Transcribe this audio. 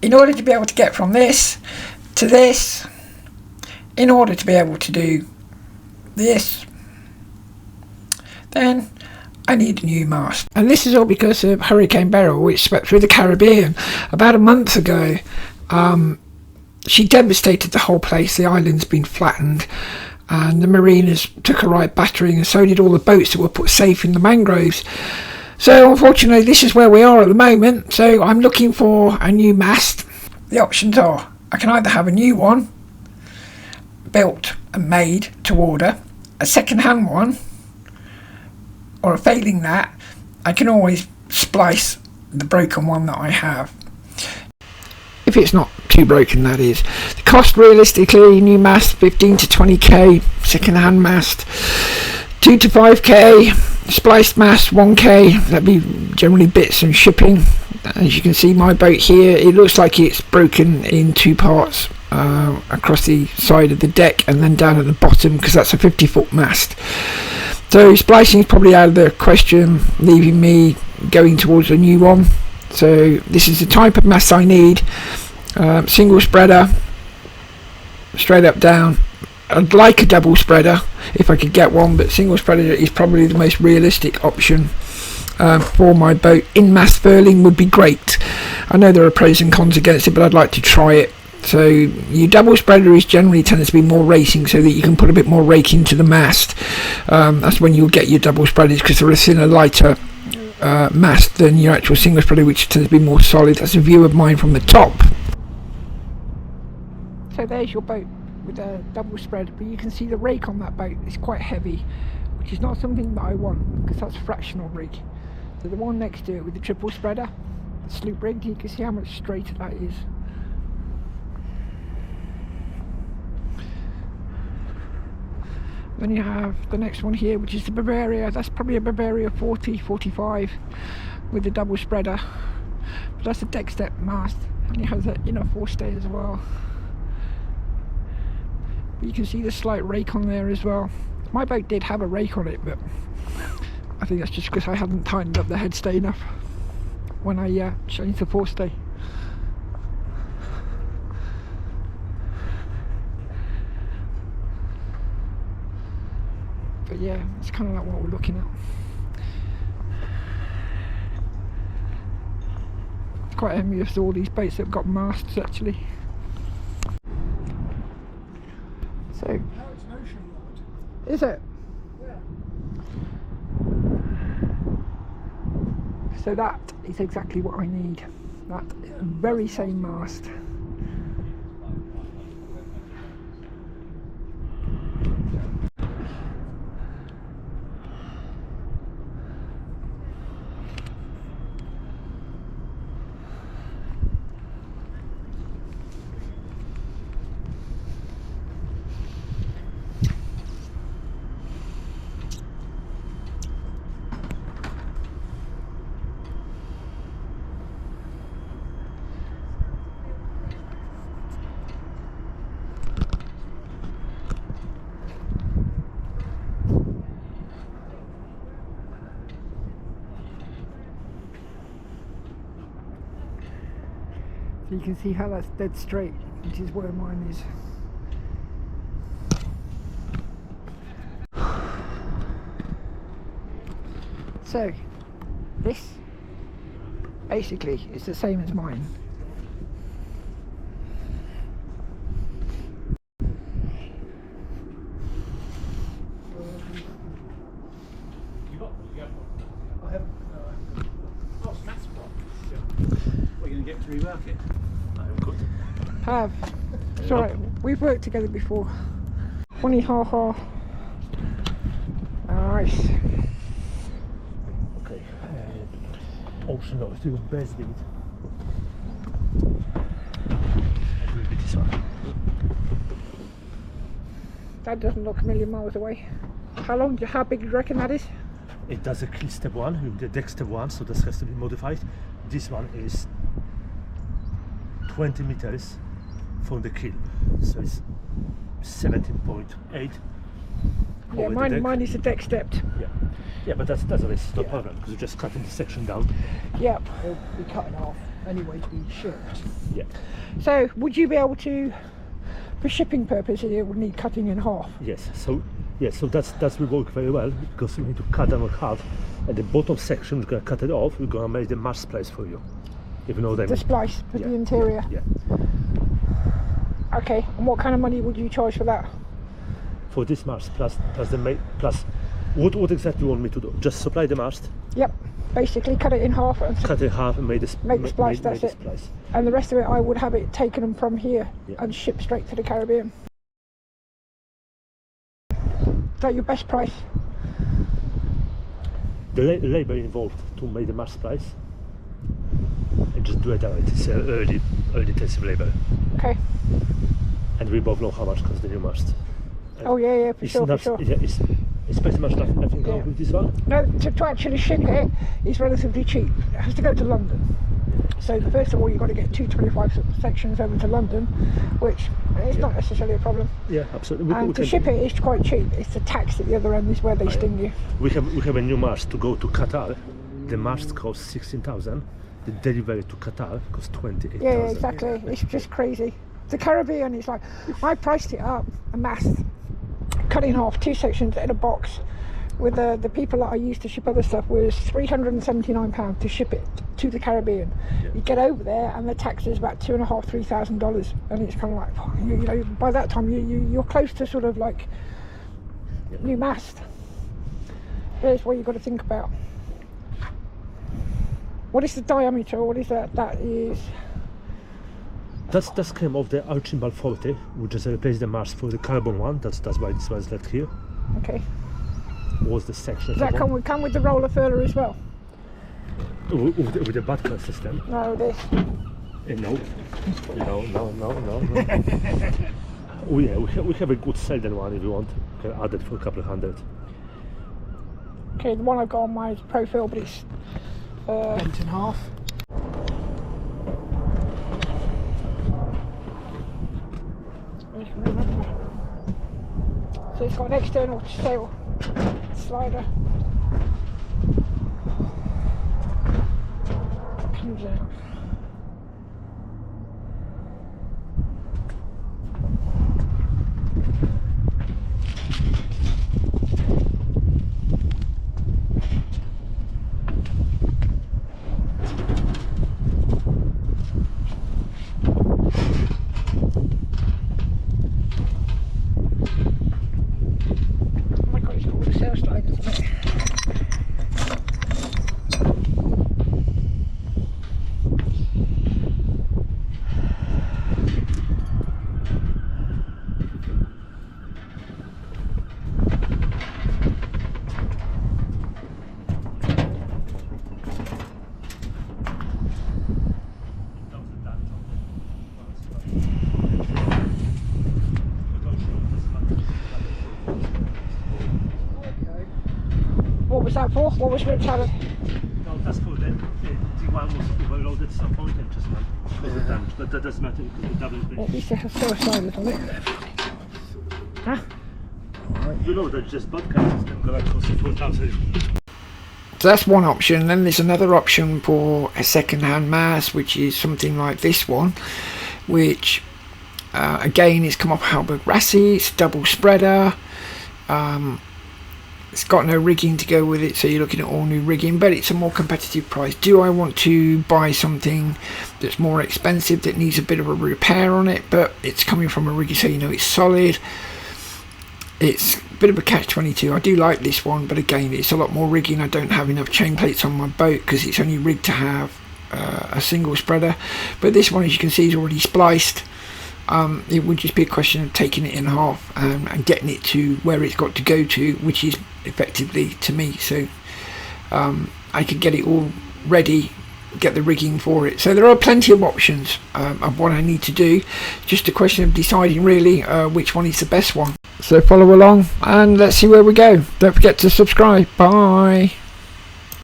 in order to be able to get from this to this, in order to be able to do this, then I need a new mast. And this is all because of Hurricane Beryl, which swept through the Caribbean about a month ago. She devastated the whole place. The island's been flattened, and the mariners took a right battering, and so did all the boats that were put safe in the mangroves. So unfortunately this is where we are at the moment. So I'm looking for a new mast. The options are, I can either have a new one built and made to order, a second-hand one, or failing that, I can always splice the broken one that I have. If it's not too broken, that is. The cost realistically, new mast 15 to 20k, second-hand mast 2 to 5k, spliced mast 1k, that'd be generally bits and shipping. As you can see, my boat here, it looks like it's broken in two parts. Across the side of the deck and then down at the bottom, because that's a 50-foot mast. So splicing is probably out of the question, leaving me going towards a new one. So this is the type of mast I need. Single spreader, straight up down. I'd like a double spreader if I could get one, but single spreader is probably the most realistic option for my boat. In mast furling would be great. I know there are pros and cons against it, but I'd like to try it. So your double spreader is generally tends to be more racing, so that you can put a bit more rake into the mast. That's when you'll get your double spreaders, because they're a thinner, lighter mast than your actual single spreader, which tends to be more solid. That's a view of mine from the top. So there's your boat with a double spread, but you can see the rake on that boat is quite heavy, which is not something that I want, because that's fractional rake. So the one next to it with the triple spreader, sloop rigged, you can see how much straighter that is. Then you have the next one here, which is the Bavaria. That's probably a Bavaria 40, 45 with the double spreader. But that's a deck step mast, and it has an inner forestay as well. But you can see the slight rake on there as well. My boat did have a rake on it, but I think that's just because I hadn't tightened up the headstay enough when I changed the forestay. But yeah, it's kind of like what we're looking at. It's quite envious of all these boats that have got masts actually. So, now it's an ocean rod. Is it? Yeah. So that is exactly what I need. That very same mast. So you can see how that's dead straight, which is where mine is. So this basically is the same as mine. I haven't. Oh, it's Matt's one. What, are you going to get to rework it? No, good. Have. It's alright, we've worked together before. Funny ha ha. Nice. Okay. Also not to do best bit. I'll do a bit this one. That doesn't look a million miles away. How big do you reckon that is? It does a kill step one, the deck step one, so this has to be modified. This one is 20 meters from the kill, so it's 17.8. Yeah, mine is a deck stepped. Yeah, but that's no problem, because you're just cutting the section down. Yeah, we'll be cutting off. anyway to be shipped. Yeah. So would you be able to, for shipping purposes, it would need cutting in half? Yes. So that's will work very well, because we need to cut them in half. At the bottom section, we're gonna cut it off. We're gonna make the mast splice for you. If you know what I mean. The splice for the interior. Yeah. Okay. And what kind of money would you charge for that? For this mast plus what exactly you want me to do? Just supply the mast. Yep. Basically, cut it in half and Cut it in half and make the splice. That's it. Splice. And the rest of it, I would have it taken from here Yeah. and shipped straight to the Caribbean. Is that your best price? The labour involved to make the mast splice, and just do it out. It's early intensive labour. Okay. And we both know how much costs the new mast. Oh yeah, for sure. Yeah, it's pretty much nothing wrong with this one. No, to actually ship it is relatively cheap. It has to go to London. So first of all, you've got to get 225 sections over to London, which is not necessarily a problem. Yeah, absolutely. And to ship it is quite cheap. It's the tax at the other end is where they sting you. We have a new mast to go to Qatar. The mast costs 16,000. The delivery to Qatar costs 28,000. Yeah, exactly. It's just crazy. The Caribbean is like, I priced it up, a mast, cut in half, 2 sections in a box. With the people that I used to ship other stuff was £379 to ship it to the Caribbean. Yeah. You get over there and the tax is about $2,500–3,000, and it's kind of like, you know, by that time you're close to sort of like new mast. There's what you've got to think about. What is the diameter? What is that? That is. That's came off the Archibald 40. We just replaced the mast for the carbon one. That's why this one's left here. Okay. Was the section. Does that come with the roller furler as well? With the butler system? No, this. No. Oh yeah, we have a good Selden one if you want. We can add it for a couple of hundred. Okay, the one I've got on my is profile, but it's bent in half. So it's got an external sail slider. Comes out. Oh my god, it's got all the sail sliders on it. What was that for? What was Rip telling? No, that's for the one was overloaded at some point and just went because of damage. But that doesn't matter because the double At least it has sail sliders on it. Huh? You know that just podcast system gonna cost you 4,000. So that's one option. Then there's another option for a second-hand mast, which is something like this one, which again is come off Halberg Rassi. It's a double spreader. It's got no rigging to go with it, so you're looking at all new rigging, but it's a more competitive price. Do I want to buy something that's more expensive that needs a bit of a repair on it, but it's coming from a rigger, so you know it's solid? It's a bit of a catch-22. I do like this one, but again, it's a lot more rigging. I don't have enough chain plates on my boat because it's only rigged to have a single spreader. But this one, as you can see, is already spliced. It would just be a question of taking it in half and getting it to where it's got to go to, which is effectively to me. So I could get it all ready, get the rigging for it. So there are plenty of options of what I need to do. Just a question of deciding really which one is the best one. So follow along and let's see where we go. Don't forget to subscribe. Bye.